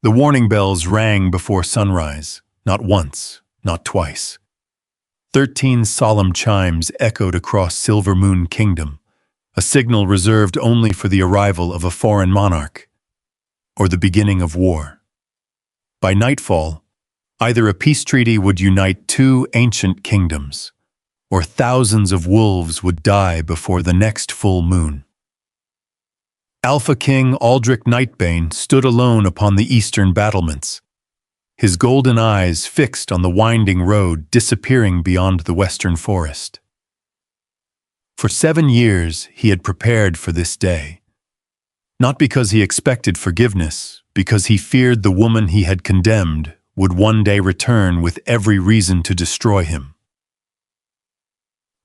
The warning bells rang before sunrise, not once, not twice. 13 solemn chimes echoed across Silver Moon Kingdom, a signal reserved only for the arrival of a foreign monarch, or the beginning of war. By nightfall, either a peace treaty would unite two ancient kingdoms, or thousands of wolves would die before the next full moon. Alpha King Aldrich Nightbane stood alone upon the eastern battlements, his golden eyes fixed on the winding road disappearing beyond the western forest. For 7 years he had prepared for this day, not because he expected forgiveness, because he feared the woman he had condemned would one day return with every reason to destroy him.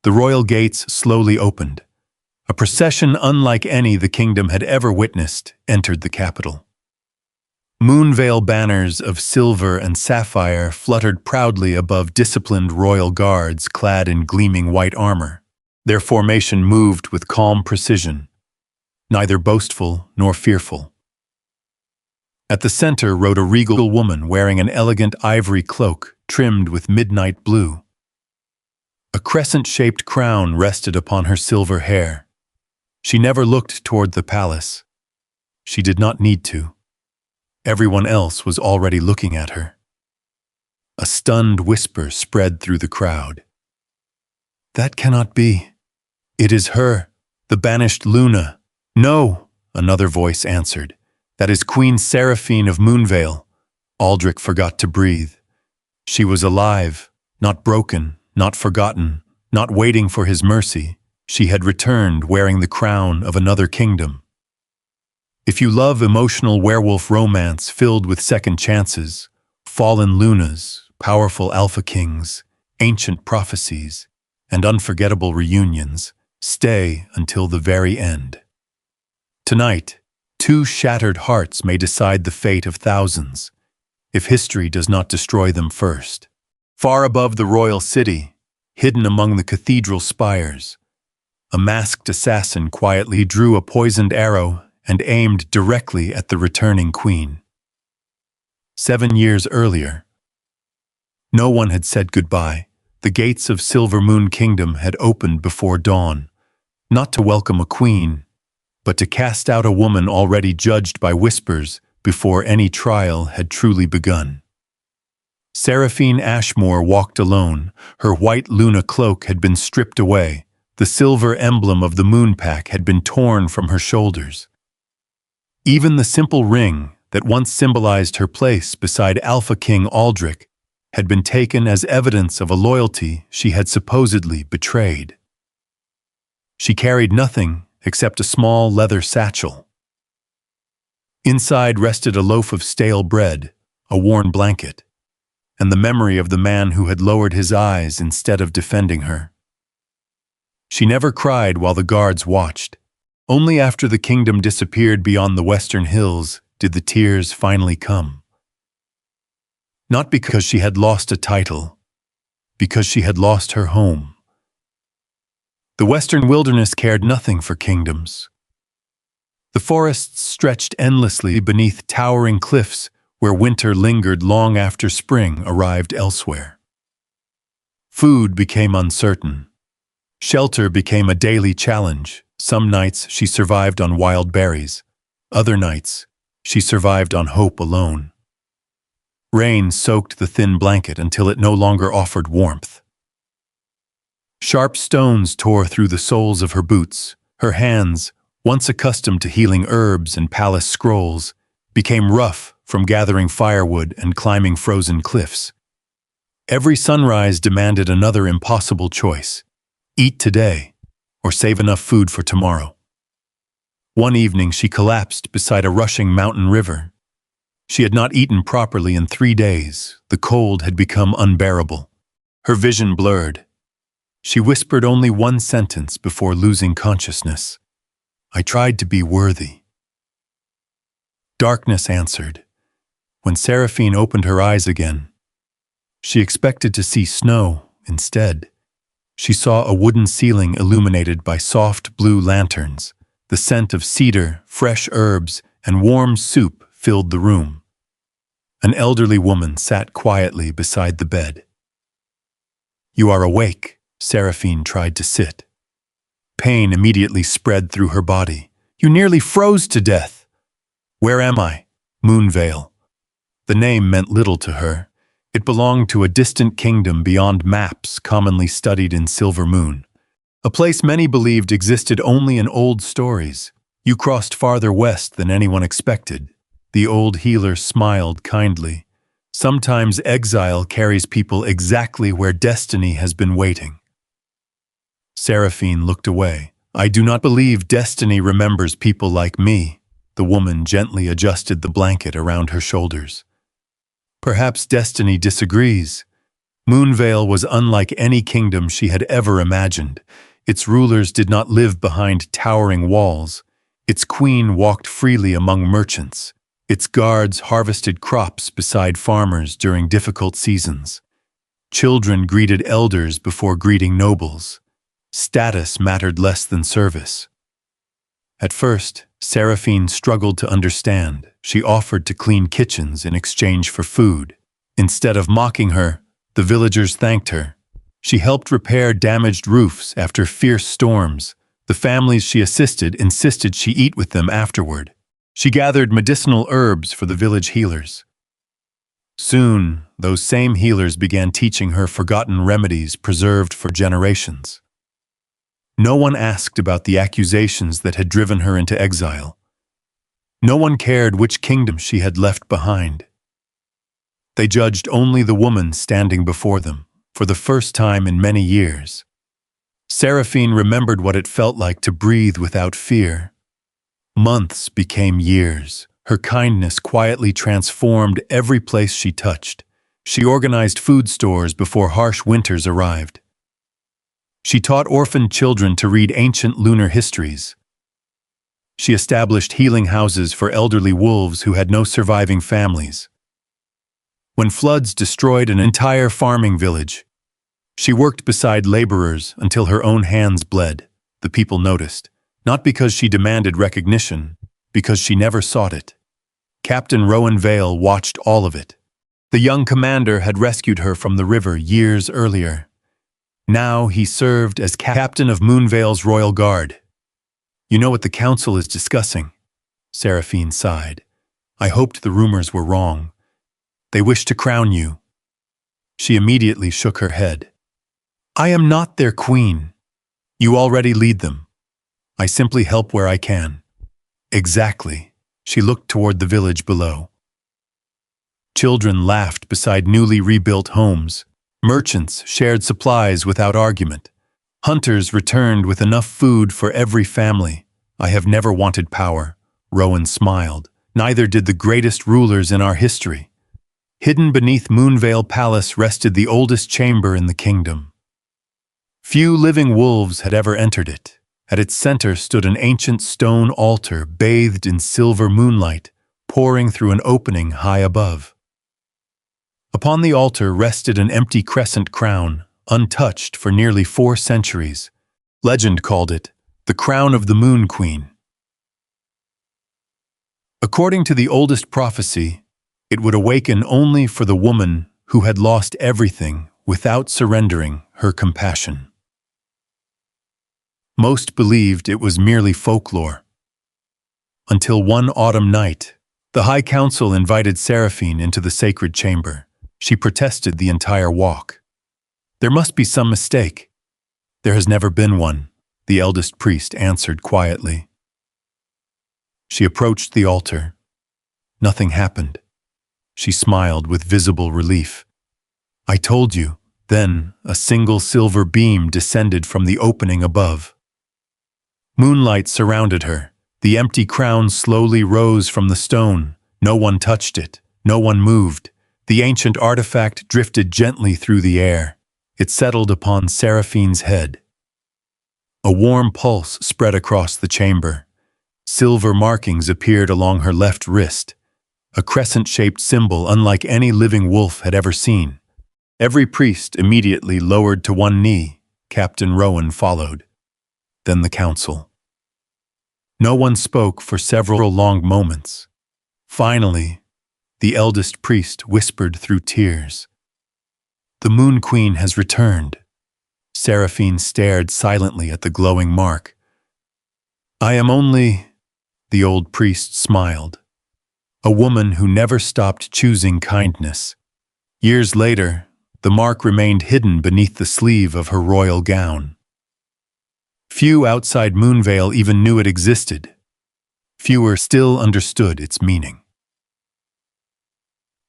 The royal gates slowly opened. A procession unlike any the kingdom had ever witnessed entered the capital. Moonveil banners of silver and sapphire fluttered proudly above disciplined royal guards clad in gleaming white armor. Their formation moved with calm precision, neither boastful nor fearful. At the center rode a regal woman wearing an elegant ivory cloak trimmed with midnight blue. A crescent-shaped crown rested upon her silver hair. She never looked toward the palace. She did not need to. Everyone else was already looking at her. A stunned whisper spread through the crowd. "That cannot be. It is her, the banished Luna." "No," another voice answered. "That is Queen Seraphine of Moonveil." Aldrich forgot to breathe. She was alive, not broken, not forgotten, not waiting for his mercy. She had returned wearing the crown of another kingdom. If you love emotional werewolf romance filled with second chances, fallen lunas, powerful alpha kings, ancient prophecies, and unforgettable reunions, stay until the very end. Tonight, 2 shattered hearts may decide the fate of thousands, if history does not destroy them first. Far above the royal city, hidden among the cathedral spires, a masked assassin quietly drew a poisoned arrow and aimed directly at the returning queen. 7 years earlier, no one had said goodbye. The gates of Silver Moon Kingdom had opened before dawn, not to welcome a queen, but to cast out a woman already judged by whispers before any trial had truly begun. Seraphine Ashmore walked alone. Her white Luna cloak had been stripped away. The silver emblem of the moon pack had been torn from her shoulders. Even the simple ring that once symbolized her place beside Alpha King Aldrich had been taken as evidence of a loyalty she had supposedly betrayed. She carried nothing except a small leather satchel. Inside rested a loaf of stale bread, a worn blanket, and the memory of the man who had lowered his eyes instead of defending her. She never cried while the guards watched. Only after the kingdom disappeared beyond the western hills did the tears finally come. Not because she had lost a title, because she had lost her home. The western wilderness cared nothing for kingdoms. The forests stretched endlessly beneath towering cliffs where winter lingered long after spring arrived elsewhere. Food became uncertain. Shelter became a daily challenge. Some nights she survived on wild berries. Other nights she survived on hope alone. Rain soaked the thin blanket until it no longer offered warmth. Sharp stones tore through the soles of her boots. Her hands, once accustomed to healing herbs and palace scrolls, became rough from gathering firewood and climbing frozen cliffs. Every sunrise demanded another impossible choice: eat today, or save enough food for tomorrow. One evening she collapsed beside a rushing mountain river. She had not eaten properly in 3 days. The cold had become unbearable. Her vision blurred. She whispered only one sentence before losing consciousness. "I tried to be worthy." Darkness answered. When Seraphine opened her eyes again, she expected to see snow instead. She saw a wooden ceiling illuminated by soft blue lanterns. The scent of cedar, fresh herbs, and warm soup filled the room. An elderly woman sat quietly beside the bed. "You are awake," Seraphine tried to sit. Pain immediately spread through her body. "You nearly froze to death." "Where am I?" "Moonvale." The name meant little to her. It belonged to a distant kingdom beyond maps commonly studied in Silver Moon. A place many believed existed only in old stories. "You crossed farther west than anyone expected." The old healer smiled kindly. "Sometimes exile carries people exactly where destiny has been waiting." Seraphine looked away. "I do not believe destiny remembers people like me." The woman gently adjusted the blanket around her shoulders. "Perhaps destiny disagrees." Moonvale was unlike any kingdom she had ever imagined. Its rulers did not live behind towering walls. Its queen walked freely among merchants. Its guards harvested crops beside farmers during difficult seasons. Children greeted elders before greeting nobles. Status mattered less than service. At first, Seraphine struggled to understand. She offered to clean kitchens in exchange for food. Instead of mocking her, the villagers thanked her. She helped repair damaged roofs after fierce storms. The families she assisted insisted she eat with them afterward. She gathered medicinal herbs for the village healers. Soon, those same healers began teaching her forgotten remedies preserved for generations. No one asked about the accusations that had driven her into exile. No one cared which kingdom she had left behind. They judged only the woman standing before them, for the first time in many years. Seraphine remembered what it felt like to breathe without fear. Months became years. Her kindness quietly transformed every place she touched. She organized food stores before harsh winters arrived. She taught orphaned children to read ancient lunar histories. She established healing houses for elderly wolves who had no surviving families. When floods destroyed an entire farming village, she worked beside laborers until her own hands bled. The people noticed, not because she demanded recognition, because she never sought it. Captain Rowan Vale watched all of it. The young commander had rescued her from the river years earlier. Now he served as captain of Moonvale's Royal Guard. "You know what the council is discussing?" Seraphine sighed. "I hoped the rumors were wrong. They wish to crown you." She immediately shook her head. "I am not their queen. You already lead them. I simply help where I can." "Exactly." She looked toward the village below. Children laughed beside newly rebuilt homes. Merchants shared supplies without argument. Hunters returned with enough food for every family. "I have never wanted power," Rowan smiled. "Neither did the greatest rulers in our history." Hidden beneath Moonvale Palace rested the oldest chamber in the kingdom. Few living wolves had ever entered it. At its center stood an ancient stone altar bathed in silver moonlight, pouring through an opening high above. Upon the altar rested an empty crescent crown, untouched for nearly 4 centuries. Legend called it the crown of the Moon Queen. According to the oldest prophecy, it would awaken only for the woman who had lost everything without surrendering her compassion. Most believed it was merely folklore. Until one autumn night, the High Council invited Seraphine into the sacred chamber. She protested the entire walk. "There must be some mistake." "There has never been one," the eldest priest answered quietly. She approached the altar. Nothing happened. She smiled with visible relief. "I told you." Then a single silver beam descended from the opening above. Moonlight surrounded her. The empty crown slowly rose from the stone. No one touched it. No one moved. The ancient artifact drifted gently through the air. It settled upon Seraphine's head. A warm pulse spread across the chamber. Silver markings appeared along her left wrist, a crescent-shaped symbol unlike any living wolf had ever seen. Every priest immediately lowered to one knee. Captain Rowan followed. Then the council. No one spoke for several long moments. Finally, the eldest priest whispered through tears. The Moon Queen has returned. Seraphine stared silently at the glowing mark. I am only, the old priest smiled, a woman who never stopped choosing kindness. Years later, the mark remained hidden beneath the sleeve of her royal gown. Few outside Moonvale even knew it existed. Fewer still understood its meaning.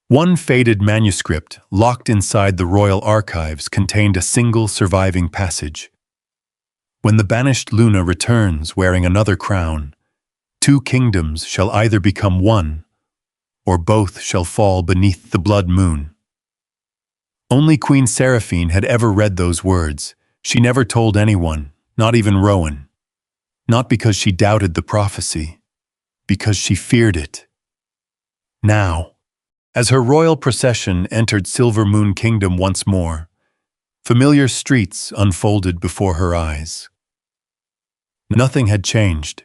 One faded manuscript, locked inside the royal archives, contained a single surviving passage. When the banished Luna returns wearing another crown, 2 kingdoms shall either become one, or both shall fall beneath the blood moon. Only Queen Seraphine had ever read those words. She never told anyone, not even Rowan. Not because she doubted the prophecy, because she feared it. Now, as her royal procession entered Silver Moon Kingdom once more, familiar streets unfolded before her eyes. Nothing had changed.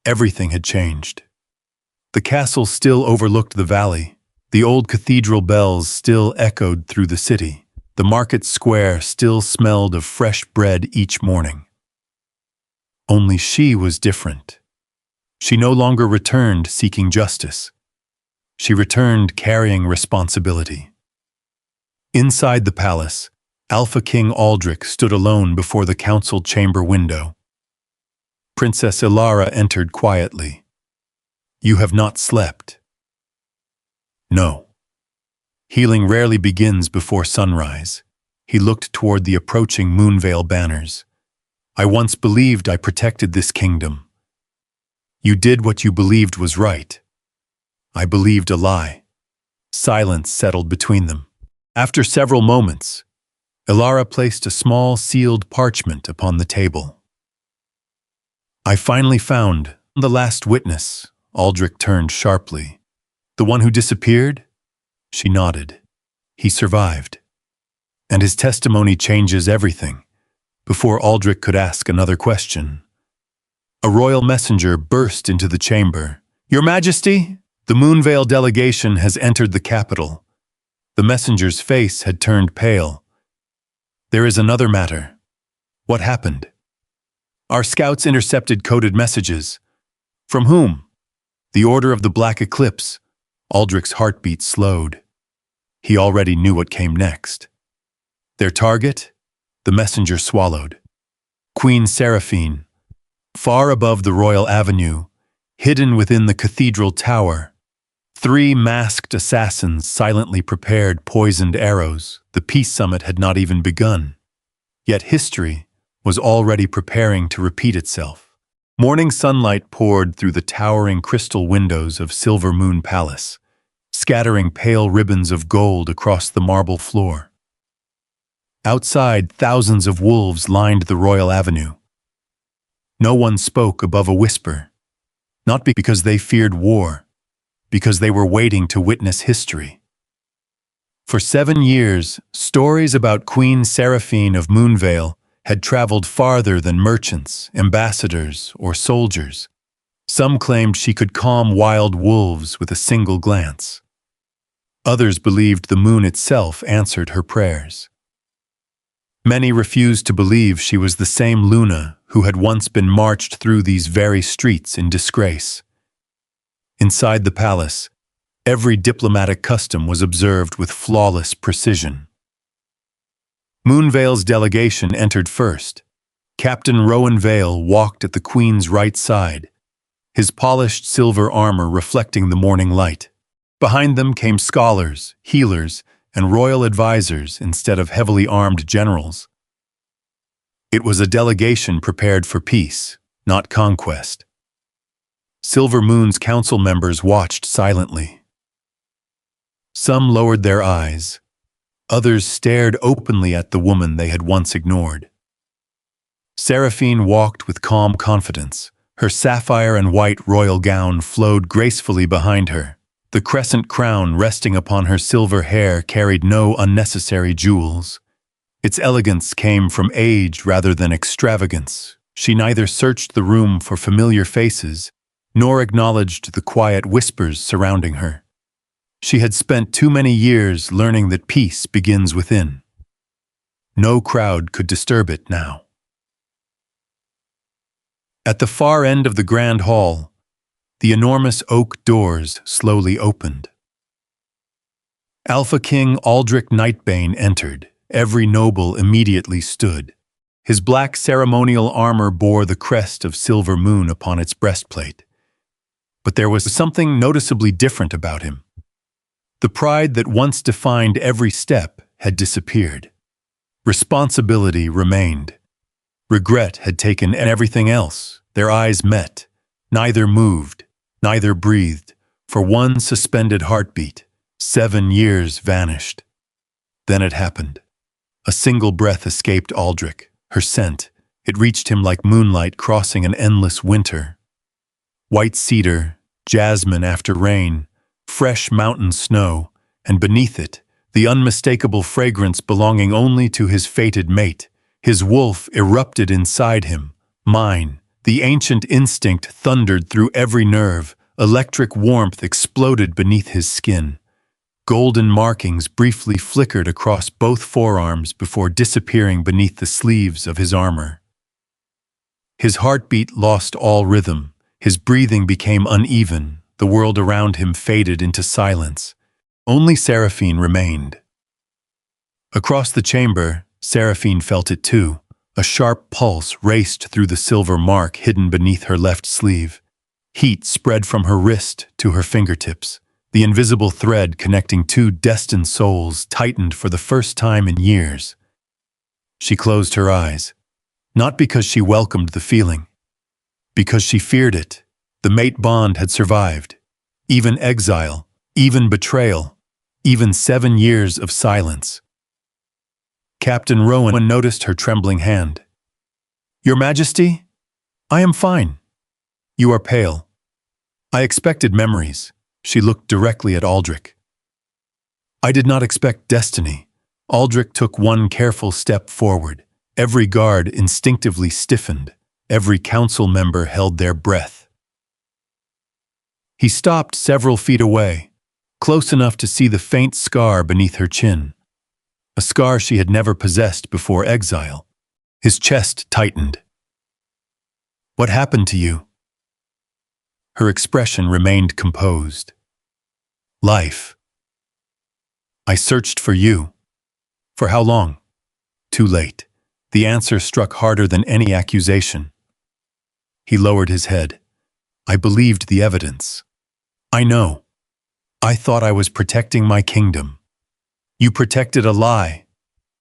Everything had changed. The castle still overlooked the valley. The old cathedral bells still echoed through the city. The market square still smelled of fresh bread each morning. Only she was different. She no longer returned seeking justice. She returned carrying responsibility. Inside the palace, Alpha King Aldrich stood alone before the council chamber window. Princess Ilara entered quietly. You have not slept. No. Healing rarely begins before sunrise. He looked toward the approaching Moonvale banners. I once believed I protected this kingdom. You did what you believed was right. I believed a lie. Silence settled between them. After several moments, Ilara placed a small sealed parchment upon the table. I finally found the last witness. Aldrich turned sharply. The one who disappeared? She nodded. He survived. And his testimony changes everything. Before Aldrich could ask another question, a royal messenger burst into the chamber. Your Majesty, the Moonvale delegation has entered the capital. The messenger's face had turned pale. There is another matter. What happened? Our scouts intercepted coded messages. From whom? The Order of the Black Eclipse. Aldrich's heartbeat slowed. He already knew what came next. Their target? The messenger swallowed. Queen Seraphine. Far above the Royal Avenue, hidden within the cathedral tower, 3 masked assassins silently prepared poisoned arrows. The peace summit had not even begun. Yet history was already preparing to repeat itself. Morning sunlight poured through the towering crystal windows of Silver Moon Palace, scattering pale ribbons of gold across the marble floor. Outside, thousands of wolves lined the Royal Avenue. No one spoke above a whisper, not because they feared war, because they were waiting to witness history. For 7 years, stories about Queen Seraphine of Moonvale had traveled farther than merchants, ambassadors, or soldiers. Some claimed she could calm wild wolves with a single glance. Others believed the moon itself answered her prayers. Many refused to believe she was the same Luna who had once been marched through these very streets in disgrace. Inside the palace, every diplomatic custom was observed with flawless precision. Moonvale's delegation entered first. Captain Rowan Vale walked at the Queen's right side, his polished silver armor reflecting the morning light. Behind them came scholars, healers, and royal advisors instead of heavily armed generals. It was a delegation prepared for peace, not conquest. Silver Moon's council members watched silently. Some lowered their eyes. Others stared openly at the woman they had once ignored. Seraphine walked with calm confidence. Her sapphire and white royal gown flowed gracefully behind her. The crescent crown resting upon her silver hair carried no unnecessary jewels. Its elegance came from age rather than extravagance. She neither searched the room for familiar faces, nor acknowledged the quiet whispers surrounding her. She had spent too many years learning that peace begins within. No crowd could disturb it now. At the far end of the grand hall, the enormous oak doors slowly opened. Alpha King Aldrich Nightbane entered. Every noble immediately stood. His black ceremonial armor bore the crest of Silver Moon upon its breastplate. But there was something noticeably different about him. The pride that once defined every step had disappeared. Responsibility remained. Regret had taken everything else. Their eyes met. Neither moved, neither breathed. For one suspended heartbeat, 7 years vanished. Then it happened. A single breath escaped Aldrich. Her scent, it reached him like moonlight crossing an endless winter. White cedar, jasmine after rain, fresh mountain snow, and beneath it, the unmistakable fragrance belonging only to his fated mate. His wolf erupted inside him. Mine. The ancient instinct thundered through every nerve. Electric warmth exploded beneath his skin. Golden markings briefly flickered across both forearms before disappearing beneath the sleeves of his armor. His heartbeat lost all rhythm. His breathing became uneven. The world around him faded into silence. Only Seraphine remained. Across the chamber, Seraphine felt it too. A sharp pulse raced through the silver mark hidden beneath her left sleeve. Heat spread from her wrist to her fingertips. The invisible thread connecting two destined souls tightened for the first time in years. She closed her eyes, not because she welcomed the feeling, because she feared it. The mate bond had survived. Even exile, even betrayal, even 7 years of silence. Captain Rowan noticed her trembling hand. "Your Majesty, I am fine. You are pale." "I expected memories." She looked directly at Aldrich. "I did not expect destiny." Aldrich took one careful step forward. Every guard instinctively stiffened. Every council member held their breath. He stopped several feet away, close enough to see the faint scar beneath her chin. A scar she had never possessed before exile. His chest tightened. "What happened to you?" Her expression remained composed. "Life. I searched for you." "For how long?" "Too late." The answer struck harder than any accusation. He lowered his head. "I believed the evidence." "I know. I thought I was protecting my kingdom." "You protected a lie."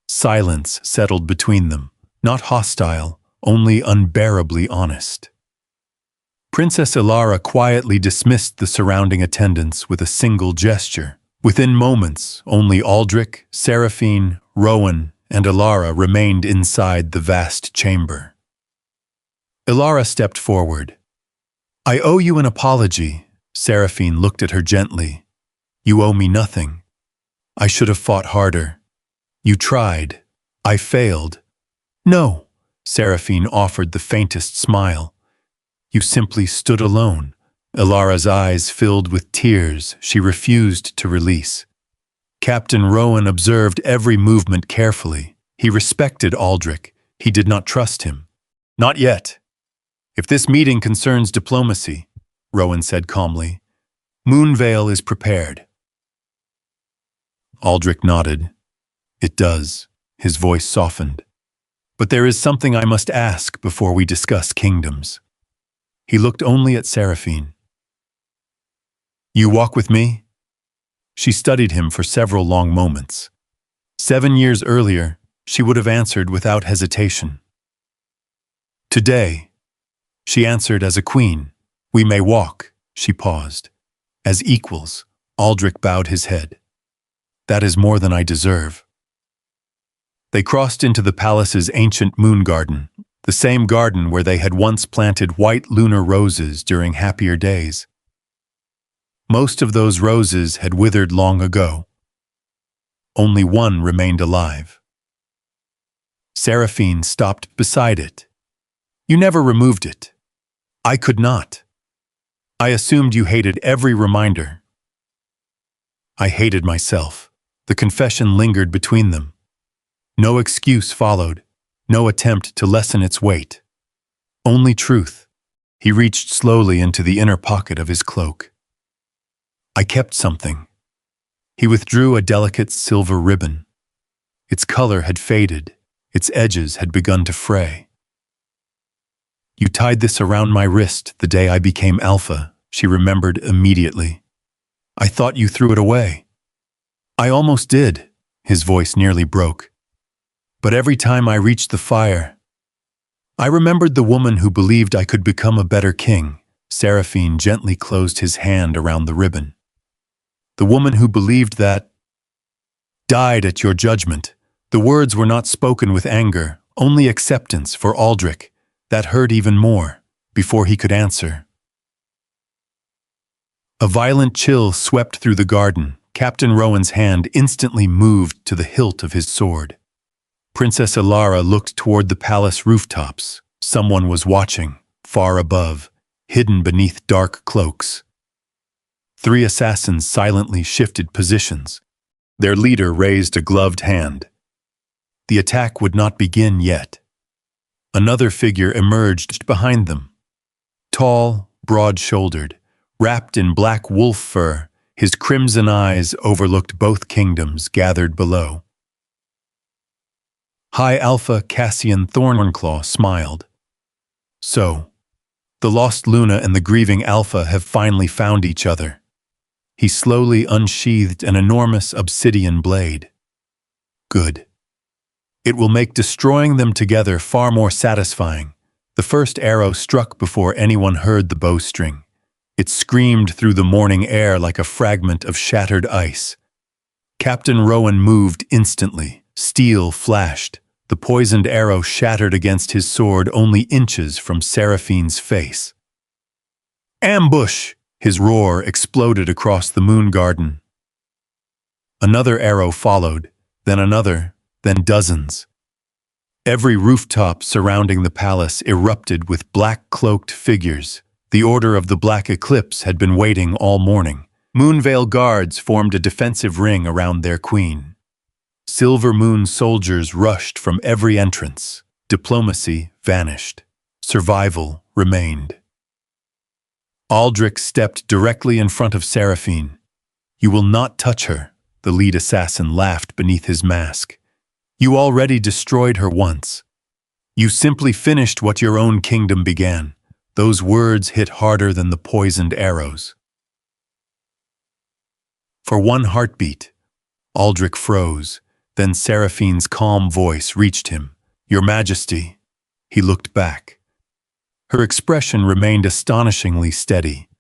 Silence settled between them, not hostile, only unbearably honest. Princess Ilara quietly dismissed the surrounding attendants with a single gesture. Within moments, only Aldrich, Seraphine, Rowan, and Ilara remained inside the vast chamber. Ilara stepped forward. "I owe you an apology." Seraphine looked at her gently. "You owe me nothing. I should have fought harder." "You tried. I failed." "No." Seraphine offered the faintest smile. "You simply stood alone." Ilara's eyes filled with tears she refused to release. Captain Rowan observed every movement carefully. He respected Aldrich. He did not trust him. "Not yet. If this meeting concerns diplomacy," Rowan said calmly, "Moonvale is prepared." Aldrich nodded. "It does." His voice softened. "But there is something I must ask before we discuss kingdoms." He looked only at Seraphine. "You walk with me?" She studied him for several long moments. 7 years earlier, she would have answered without hesitation. "Today," she answered as a queen. "We may walk." She paused. "As equals." Aldrich bowed his head. "That is more than I deserve." They crossed into the palace's ancient moon garden, the same garden where they had once planted white lunar roses during happier days. Most of those roses had withered long ago. Only one remained alive. Seraphine stopped beside it. "You never removed it." "I could not. I assumed you hated every reminder." I hated myself. The confession lingered between them. No excuse followed, no attempt to lessen its weight. Only truth. He reached slowly into the inner pocket of his cloak. I kept something. He withdrew a delicate silver ribbon. Its color had faded, its edges had begun to fray. You tied this around my wrist the day I became Alpha, she remembered immediately. I thought you threw it away. I almost did, his voice nearly broke. But every time I reached the fire, I remembered the woman who believed I could become a better king. Seraphine gently closed his hand around the ribbon. The woman who believed that died at your judgment. The words were not spoken with anger, only acceptance for Aldrich. That hurt even more, before he could answer. A violent chill swept through the garden. Captain Rowan's hand instantly moved to the hilt of his sword. Princess Ilara looked toward the palace rooftops. Someone was watching, far above, hidden beneath dark cloaks. 3 assassins silently shifted positions. Their leader raised a gloved hand. The attack would not begin yet. Another figure emerged behind them. Tall, broad-shouldered, wrapped in black wolf fur, his crimson eyes overlooked both kingdoms gathered below. High Alpha Cassian Thornclaw smiled. So, the lost Luna and the grieving Alpha have finally found each other. He slowly unsheathed an enormous obsidian blade. Good. It will make destroying them together far more satisfying. The first arrow struck before anyone heard the bowstring. It screamed through the morning air like a fragment of shattered ice. Captain Rowan moved instantly. Steel flashed. The poisoned arrow shattered against his sword only inches from Seraphine's face. Ambush! His roar exploded across the moon garden. Another arrow followed, then another, then dozens. Every rooftop surrounding the palace erupted with black-cloaked figures. The Order of the Black Eclipse had been waiting all morning. Moonveil guards formed a defensive ring around their queen. Silver Moon soldiers rushed from every entrance. Diplomacy vanished. Survival remained. Aldrich stepped directly in front of Seraphine. You will not touch her, the lead assassin laughed beneath his mask. You already destroyed her once. You simply finished what your own kingdom began. Those words hit harder than the poisoned arrows. For one heartbeat, Aldrich froze. Then Seraphine's calm voice reached him. Your Majesty. He looked back. Her expression remained astonishingly steady.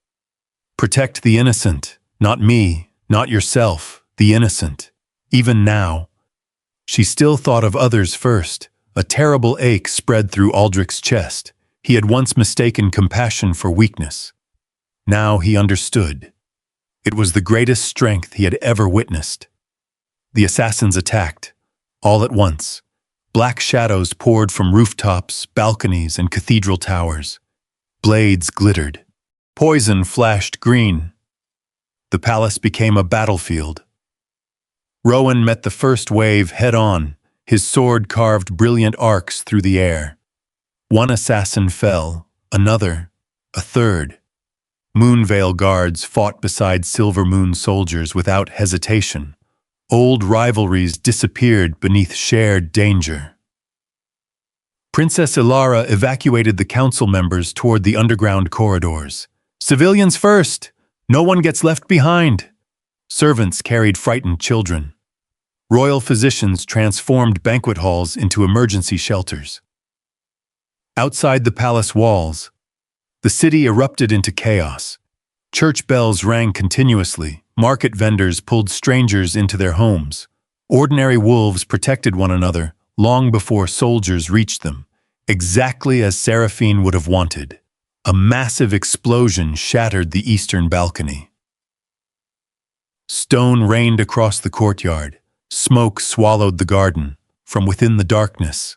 Protect the innocent, not me, not yourself, the innocent. Even now. She still thought of others first. A terrible ache spread through Aldrich's chest. He had once mistaken compassion for weakness. Now he understood. It was the greatest strength he had ever witnessed. The assassins attacked, all at once. Black shadows poured from rooftops, balconies, and cathedral towers. Blades glittered. Poison flashed green. The palace became a battlefield. Rowan met the first wave head-on. His sword carved brilliant arcs through the air. One assassin fell, another, a third. Moonveil guards fought beside Silver Moon soldiers without hesitation. Old rivalries disappeared beneath shared danger. Princess Ilara evacuated the council members toward the underground corridors. Civilians first! No one gets left behind! Servants carried frightened children. Royal physicians transformed banquet halls into emergency shelters. Outside the palace walls, the city erupted into chaos. Church bells rang continuously. Market vendors pulled strangers into their homes. Ordinary wolves protected one another long before soldiers reached them, exactly as Seraphine would have wanted. A massive explosion shattered the eastern balcony. Stone rained across the courtyard. Smoke swallowed the garden. From within the darkness,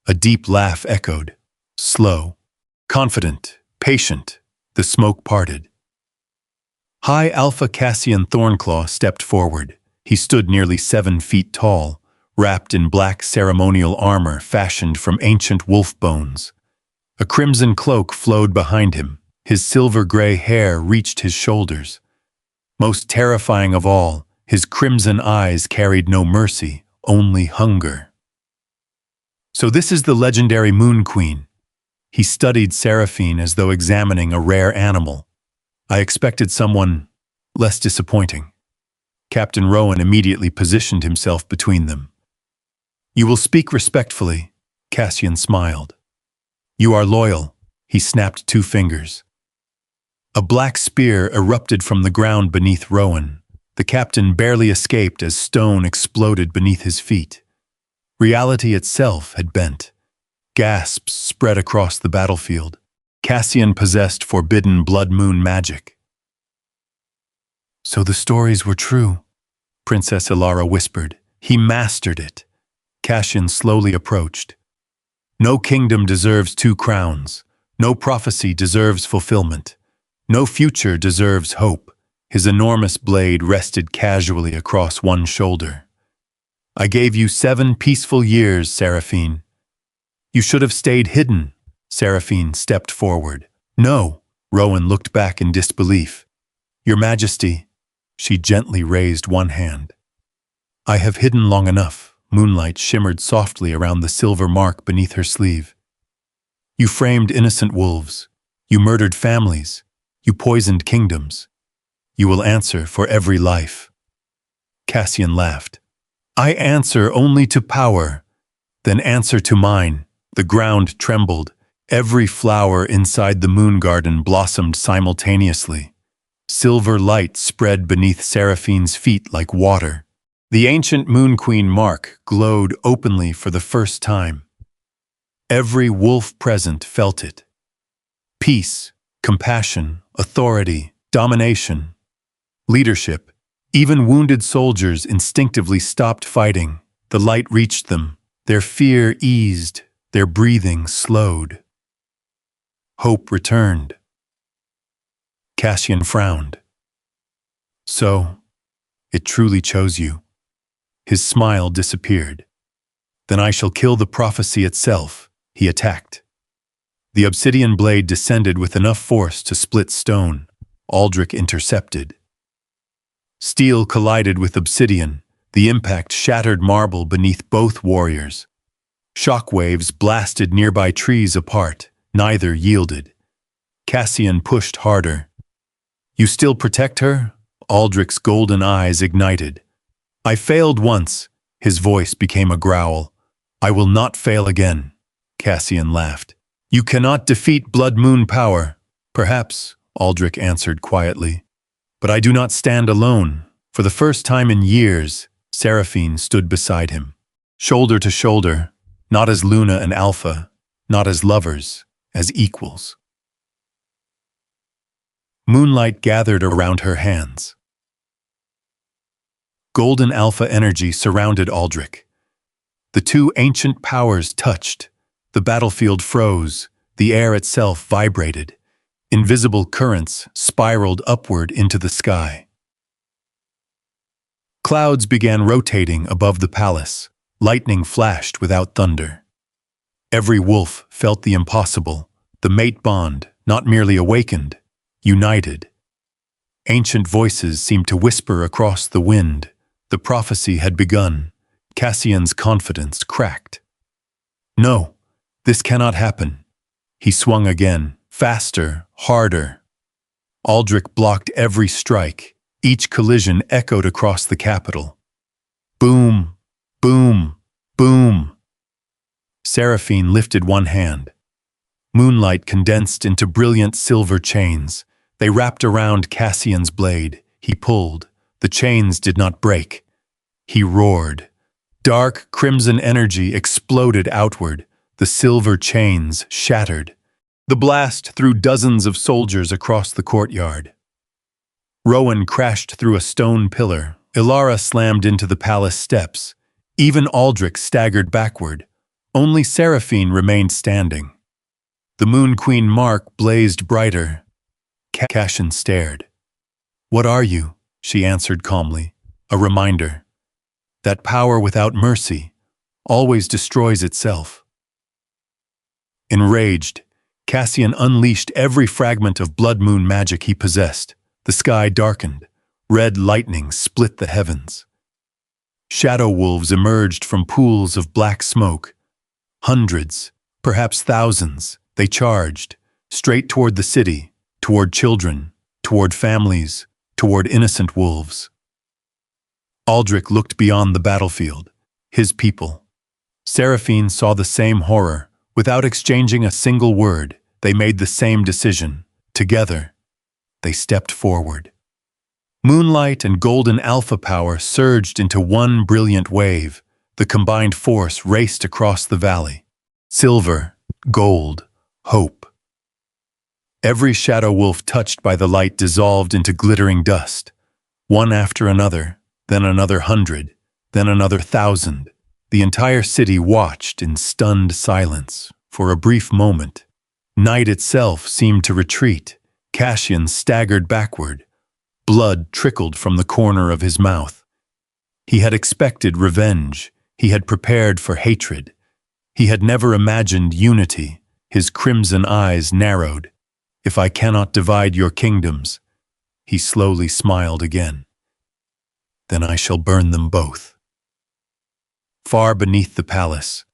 a deep laugh echoed. Slow, confident, patient, the smoke parted. High Alpha Cassian Thornclaw stepped forward. He stood nearly 7 feet tall, wrapped in black ceremonial armor fashioned from ancient wolf bones. A crimson cloak flowed behind him. His silver-gray hair reached his shoulders. Most terrifying of all, his crimson eyes carried no mercy, only hunger. So this is the legendary Moon Queen. He studied Seraphine as though examining a rare animal. I expected someone less disappointing. Captain Rowan immediately positioned himself between them. You will speak respectfully, Cassian smiled. You are loyal, he snapped 2 fingers. A black spear erupted from the ground beneath Rowan. The captain barely escaped as stone exploded beneath his feet. Reality itself had bent. Gasps spread across the battlefield. Cassian possessed forbidden blood moon magic. So the stories were true, Princess Ilara whispered. He mastered it. Cassian slowly approached. No kingdom deserves 2 crowns. No prophecy deserves fulfillment. No future deserves hope. His enormous blade rested casually across one shoulder. I gave you 7 peaceful years, Seraphine. You should have stayed hidden. Seraphine stepped forward. No, Rowan looked back in disbelief. Your Majesty, she gently raised one hand. I have hidden long enough. Moonlight shimmered softly around the silver mark beneath her sleeve. You framed innocent wolves. You murdered families. You poisoned kingdoms. You will answer for every life. Cassian laughed. I answer only to power. Then answer to mine. The ground trembled. Every flower inside the moon garden blossomed simultaneously. Silver light spread beneath Seraphine's feet like water. The ancient Moon Queen mark glowed openly for the first time. Every wolf present felt it. Peace, compassion, authority, domination, leadership. Even wounded soldiers instinctively stopped fighting. The light reached them. Their fear eased. Their breathing slowed. Hope returned. Cassian frowned. So, it truly chose you. His smile disappeared. Then I shall kill the prophecy itself, he attacked. The obsidian blade descended with enough force to split stone. Aldrich intercepted. Steel collided with obsidian. The impact shattered marble beneath both warriors. Shockwaves blasted nearby trees apart. Neither yielded. Cassian pushed harder. You still protect her? Aldrich's golden eyes ignited. I failed once. His voice became a growl. I will not fail again. Cassian laughed. You cannot defeat Blood Moon power. Perhaps, Aldrich answered quietly. But I do not stand alone. For the first time in years, Seraphine stood beside him. Shoulder to shoulder, not as Luna and Alpha, not as lovers, as equals. Moonlight gathered around her hands. Golden alpha energy surrounded Aldrich. The 2 ancient powers touched. The battlefield froze. The air itself vibrated. Invisible currents spiraled upward into the sky. Clouds began rotating above the palace. Lightning flashed without thunder. Every wolf felt the impossible. The mate bond, not merely awakened, united. Ancient voices seemed to whisper across the wind. The prophecy had begun. Cassian's confidence cracked. No, this cannot happen. He swung again, faster, harder. Aldrich blocked every strike. Each collision echoed across the capital. Boom, boom, boom. Seraphine lifted one hand. Moonlight condensed into brilliant silver chains. They wrapped around Cassian's blade. He pulled. The chains did not break. He roared. Dark crimson energy exploded outward. The silver chains shattered. The blast threw dozens of soldiers across the courtyard. Rowan crashed through a stone pillar. Ilara slammed into the palace steps. Even Aldrich staggered backward. Only Seraphine remained standing. The Moon Queen mark blazed brighter. Cassian stared. "What are you?" she answered calmly. "A reminder that power without mercy always destroys itself." Enraged, Cassian unleashed every fragment of blood moon magic he possessed. The sky darkened. Red lightning split the heavens. Shadow wolves emerged from pools of black smoke. Hundreds, perhaps thousands, they charged, straight toward the city, toward children, toward families, toward innocent wolves. Aldrich looked beyond the battlefield, his people. Seraphine saw the same horror. Without exchanging a single word, they made the same decision. Together, they stepped forward. Moonlight and golden alpha power surged into one brilliant wave. The combined force raced across the valley. Silver, gold, hope. Every shadow wolf touched by the light dissolved into glittering dust. One after another, then another 100, then another 1,000. The entire city watched in stunned silence. For a brief moment, night itself seemed to retreat. Cassian staggered backward. Blood trickled from the corner of his mouth. He had expected revenge. He had prepared for hatred. He had never imagined unity. His crimson eyes narrowed. "If I cannot divide your kingdoms," he slowly smiled again, "then I shall burn them both." Far beneath the palace,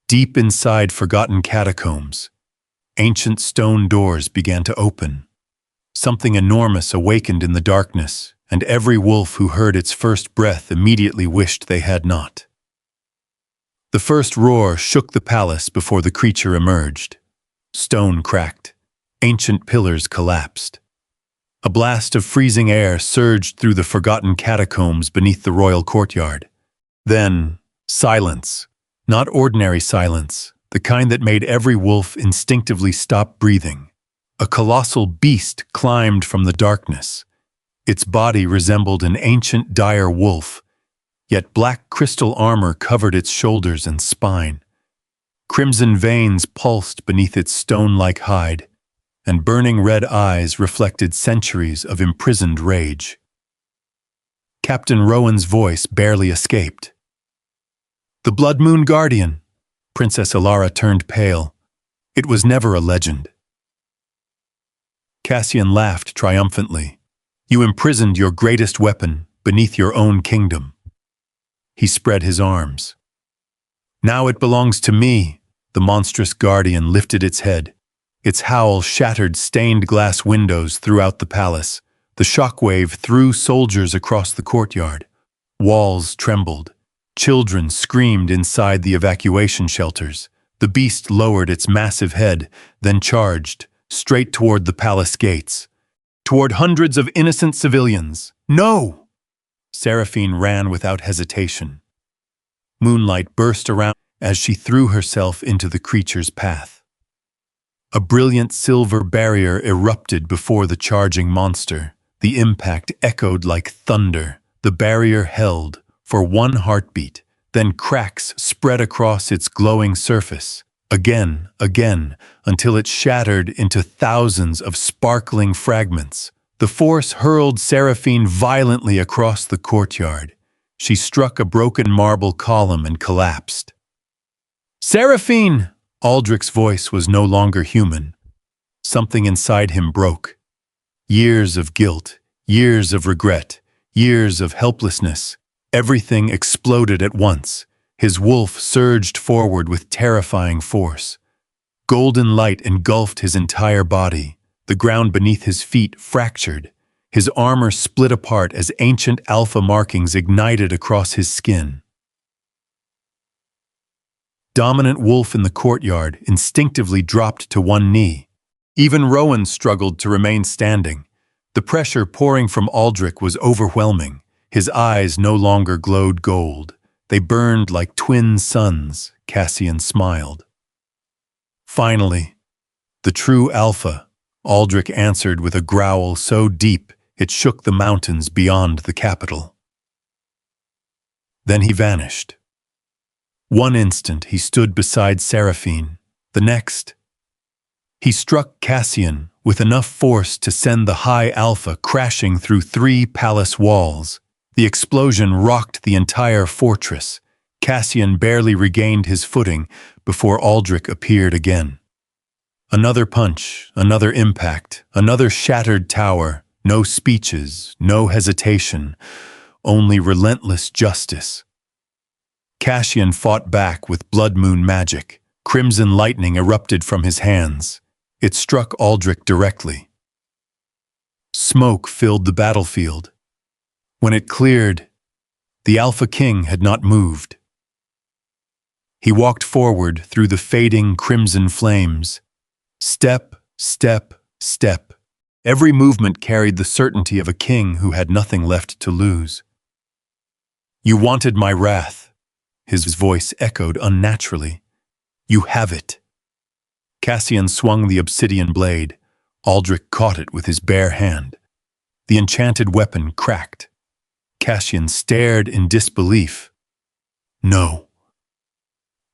deep inside forgotten catacombs, ancient stone doors began to open. Something enormous awakened in the darkness, and every wolf who heard its first breath immediately wished they had not. The first roar shook the palace before the creature emerged. Stone cracked. Ancient pillars collapsed. A blast of freezing air surged through the forgotten catacombs beneath the royal courtyard. Then, silence. Not ordinary silence, the kind that made every wolf instinctively stop breathing. A colossal beast climbed from the darkness. Its body resembled an ancient dire wolf, yet black crystal armor covered its shoulders and spine. Crimson veins pulsed beneath its stone-like hide, and burning red eyes reflected centuries of imprisoned rage. Captain Rowan's voice barely escaped. "The Blood Moon Guardian." Princess Ilara turned pale. "It was never a legend." Cassian laughed triumphantly. "You imprisoned your greatest weapon beneath your own kingdom." He spread his arms. "Now it belongs to me." The monstrous guardian lifted its head. Its howl shattered stained glass windows throughout the palace. The shockwave threw soldiers across the courtyard. Walls trembled. Children screamed inside the evacuation shelters. The beast lowered its massive head, then charged, straight toward the palace gates. Toward hundreds of innocent civilians. "No!" Seraphine ran without hesitation. Moonlight burst around as she threw herself into the creature's path. A brilliant silver barrier erupted before the charging monster. The impact echoed like thunder. The barrier held for one heartbeat, then cracks spread across its glowing surface. Again, until it shattered into thousands of sparkling fragments. The force hurled Seraphine violently across the courtyard. She struck a broken marble column and collapsed. "Seraphine!" Aldrich's voice was no longer human. Something inside him broke. Years of guilt, years of regret, years of helplessness. Everything exploded at once. His wolf surged forward with terrifying force. Golden light engulfed his entire body. The ground beneath his feet fractured. His armor split apart as ancient alpha markings ignited across his skin. Dominant wolf in the courtyard instinctively dropped to one knee. Even Rowan struggled to remain standing. The pressure pouring from Aldrich was overwhelming. His eyes no longer glowed gold. They burned like twin suns. Cassian smiled. "Finally, the true alpha," Aldrich answered with a growl so deep it shook the mountains beyond the capital. Then he vanished. One instant he stood beside Seraphine. The next, He struck Cassian with enough force to send the High Alpha crashing through 3 palace walls. The explosion rocked the entire fortress. Cassian barely regained his footing before Aldrich appeared again. Another punch, another impact, another shattered tower. No speeches, no hesitation, only relentless justice. Cassian fought back with blood moon magic. Crimson lightning erupted from his hands. It struck Aldrich directly. Smoke filled the battlefield. When it cleared, the Alpha King had not moved. He walked forward through the fading crimson flames. Step, step, step. Every movement carried the certainty of a king who had nothing left to lose. "You wanted my wrath," his voice echoed unnaturally. "You have it." Cassian swung the obsidian blade. Aldrich caught it with his bare hand. The enchanted weapon cracked. Cassian stared in disbelief. "No."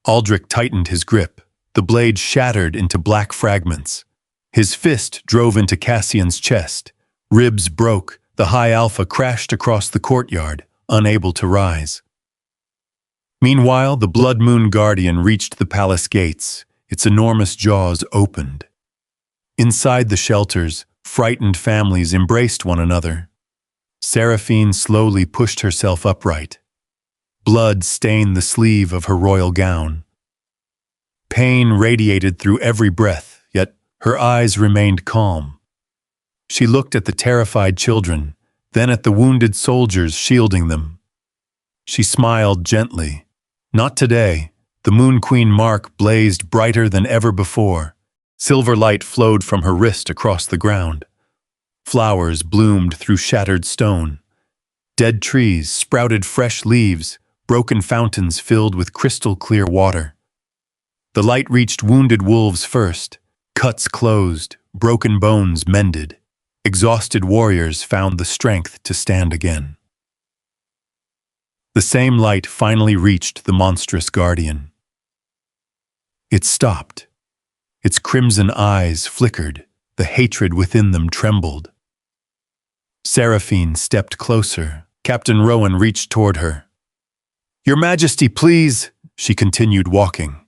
Aldrich tightened his grip. The blade shattered into black fragments. His fist drove into Cassian's chest. Ribs broke. The High Alpha crashed across the courtyard, unable to rise. Meanwhile, the Blood Moon Guardian reached the palace gates. Its enormous jaws opened. Inside the shelters, frightened families embraced one another. Seraphine slowly pushed herself upright. Blood stained the sleeve of her royal gown. Pain radiated through every breath, yet her eyes remained calm. She looked at the terrified children, then at the wounded soldiers shielding them. She smiled gently. Not today. The Moon Queen mark blazed brighter than ever before. Silver light flowed from her wrist across the ground. Flowers bloomed through shattered stone. Dead trees sprouted fresh leaves. Broken fountains filled with crystal-clear water. The light reached wounded wolves first. Cuts closed, broken bones mended. Exhausted warriors found the strength to stand again. The same light finally reached the monstrous guardian. It stopped. Its crimson eyes flickered. The hatred within them trembled. Seraphine stepped closer. Captain Rowan reached toward her. "Your Majesty, please," she continued walking.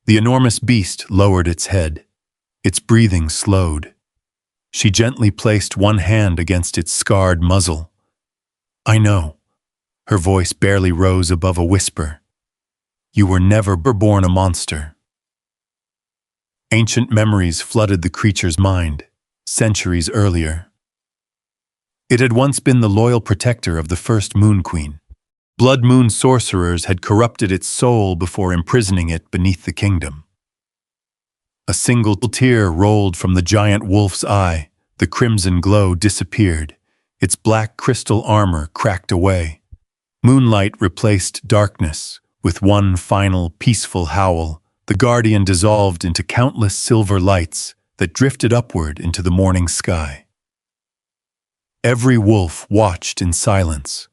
The enormous beast lowered its head. Its breathing slowed. She gently placed one hand against its scarred muzzle. "I know." Her voice barely rose above a whisper. "You were never born a monster." Ancient memories flooded the creature's mind, centuries earlier. It had once been the loyal protector of the first Moon Queen. Blood Moon sorcerers had corrupted its soul before imprisoning it beneath the kingdom. A single tear rolled from the giant wolf's eye. The crimson glow disappeared. Its black crystal armor cracked away. Moonlight replaced darkness. With one final, peaceful howl, the guardian dissolved into countless silver lights that drifted upward into the morning sky. Every wolf watched in silence.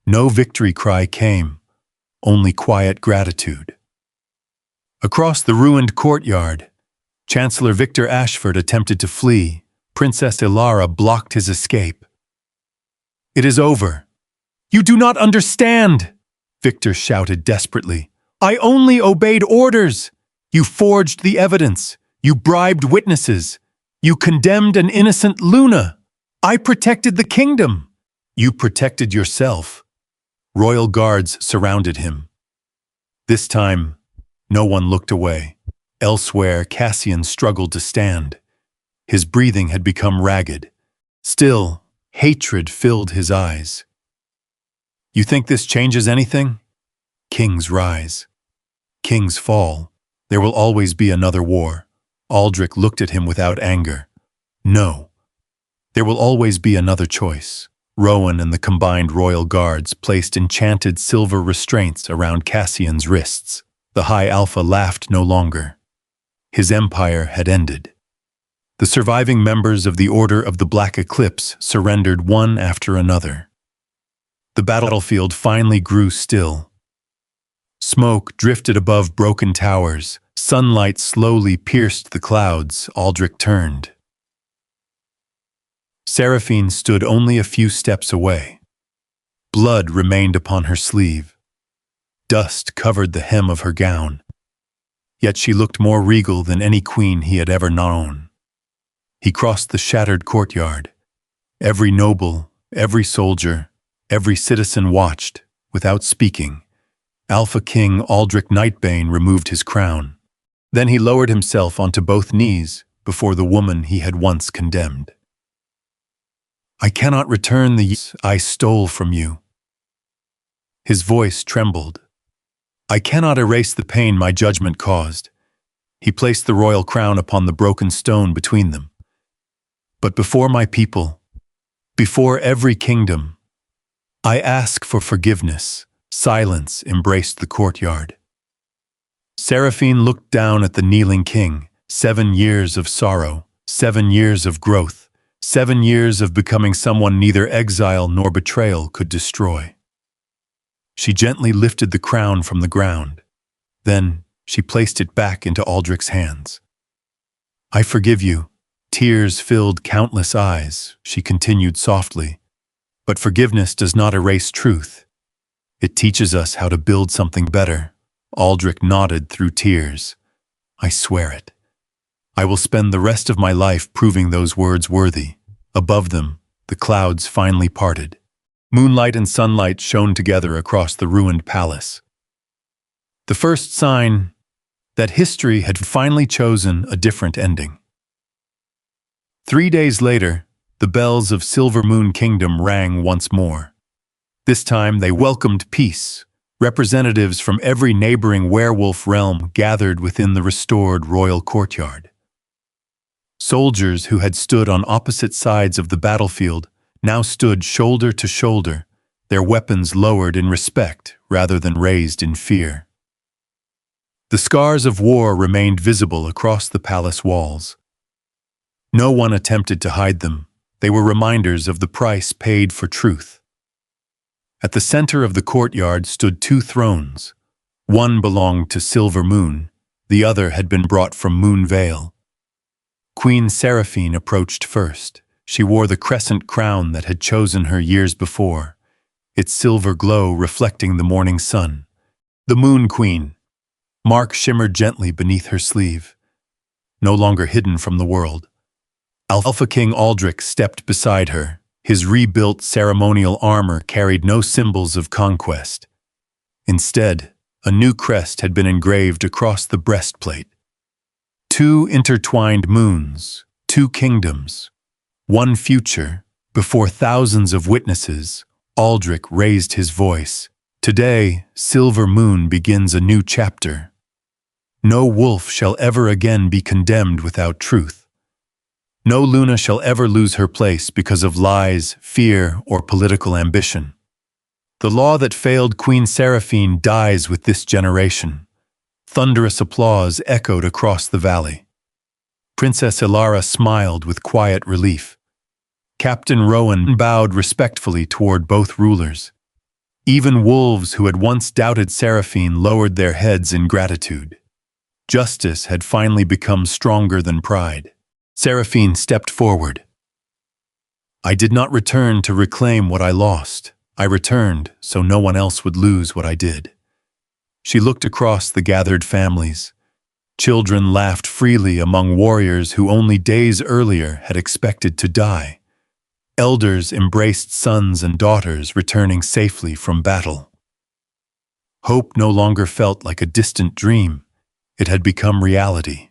No victory cry came, only quiet gratitude. Across the ruined courtyard, Chancellor Victor Ashford attempted to flee. Princess Ilara blocked his escape. "It is over." "You do not understand!" Victor shouted desperately. "I only obeyed orders! You forged the evidence. You bribed witnesses. You condemned an innocent Luna. I protected the kingdom. You protected yourself." Royal guards surrounded him. This time, no one looked away. Elsewhere, Cassian struggled to stand. His breathing had become ragged. Still, hatred filled his eyes. "You think this changes anything?" Kings rise. Kings fall. There will always be another war. Aldrich looked at him without anger. "No. There will always be another choice." Rowan and the combined royal guards placed enchanted silver restraints around Cassian's wrists. The High Alpha laughed no longer. His empire had ended. The surviving members of the Order of the Black Eclipse surrendered one after another. The battlefield finally grew still. Smoke drifted above broken towers. Sunlight slowly pierced the clouds. Aldrich turned. Seraphine stood only a few steps away. Blood remained upon her sleeve. Dust covered the hem of her gown. Yet she looked more regal than any queen he had ever known. He crossed the shattered courtyard. Every noble, every soldier, every citizen watched, without speaking. Alpha King Aldrich Nightbane removed his crown. Then he lowered himself onto both knees before the woman he had once condemned. "I cannot return the years I stole from you." His voice trembled. "I cannot erase the pain my judgment caused." He placed the royal crown upon the broken stone between them. "But before my people, before every kingdom, I ask for forgiveness." Silence embraced the courtyard. Seraphine looked down at the kneeling king. 7 years of sorrow, 7 years of growth, 7 years of becoming someone neither exile nor betrayal could destroy. She gently lifted the crown from the ground. Then she placed it back into Aldrich's hands. "I forgive you." Tears filled countless eyes. She continued softly, "But forgiveness does not erase truth. It teaches us how to build something better." Aldrich nodded through tears. "I swear it. I will spend the rest of my life proving those words worthy." Above them, the clouds finally parted. Moonlight and sunlight shone together across the ruined palace. The first sign that history had finally chosen a different ending. 3 days later, the bells of Silver Moon Kingdom rang once more. This time they welcomed peace. Representatives from every neighboring werewolf realm gathered within the restored royal courtyard. Soldiers who had stood on opposite sides of the battlefield now stood shoulder to shoulder, their weapons lowered in respect rather than raised in fear. The scars of war remained visible across the palace walls. No one attempted to hide them. They were reminders of the price paid for truth. At the center of the courtyard stood 2 thrones. One belonged to Silver Moon, the other had been brought from Moon Vale. Queen Seraphine approached first. She wore the crescent crown that had chosen her years before, its silver glow reflecting the morning sun. The Moon Queen. Mark shimmered gently beneath her sleeve, no longer hidden from the world. Alpha King Aldrich stepped beside her. His rebuilt ceremonial armor carried no symbols of conquest. Instead, a new crest had been engraved across the breastplate. 2 intertwined moons, 2 kingdoms, 1 future. Before thousands of witnesses, Aldrich raised his voice. "Today, Silver Moon begins a new chapter. No wolf shall ever again be condemned without truth. No Luna shall ever lose her place because of lies, fear, or political ambition. The law that failed Queen Seraphine dies with this generation." Thunderous applause echoed across the valley. Princess Ilara smiled with quiet relief. Captain Rowan bowed respectfully toward both rulers. Even wolves who had once doubted Seraphine lowered their heads in gratitude. Justice had finally become stronger than pride. Seraphine stepped forward. "I did not return to reclaim what I lost. I returned so no one else would lose what I did." She looked across the gathered families. Children laughed freely among warriors who only days earlier had expected to die. Elders embraced sons and daughters returning safely from battle. Hope no longer felt like a distant dream. It had become reality.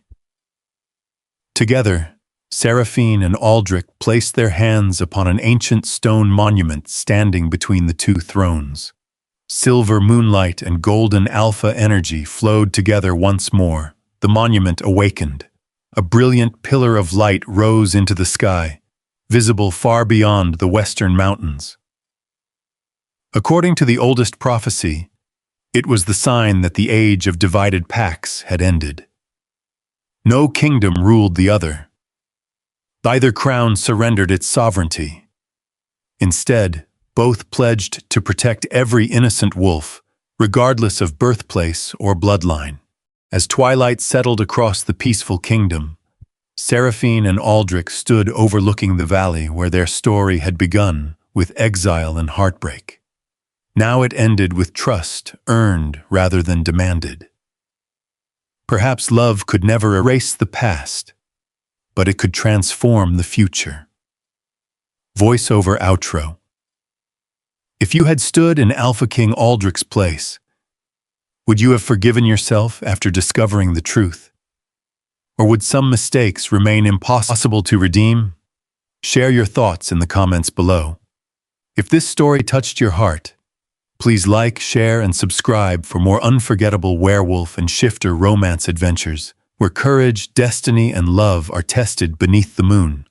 Together, Seraphine and Aldrich placed their hands upon an ancient stone monument standing between the 2 thrones. Silver moonlight and golden alpha energy flowed together once more. The monument awakened. A brilliant pillar of light rose into the sky, visible far beyond the western mountains. According to the oldest prophecy, it was the sign that the age of divided packs had ended. No kingdom ruled the other. Neither crown surrendered its sovereignty. Instead, both pledged to protect every innocent wolf, regardless of birthplace or bloodline. As twilight settled across the peaceful kingdom, Seraphine and Aldrich stood overlooking the valley where their story had begun with exile and heartbreak. Now it ended with trust, earned rather than demanded. Perhaps love could never erase the past, but it could transform the future. Voiceover outro. If you had stood in Alpha King Aldrich's place, would you have forgiven yourself after discovering the truth? Or would some mistakes remain impossible to redeem? Share your thoughts in the comments below. If this story touched your heart, please like, share, and subscribe for more unforgettable werewolf and shifter romance adventures, where courage, destiny, and love are tested beneath the moon.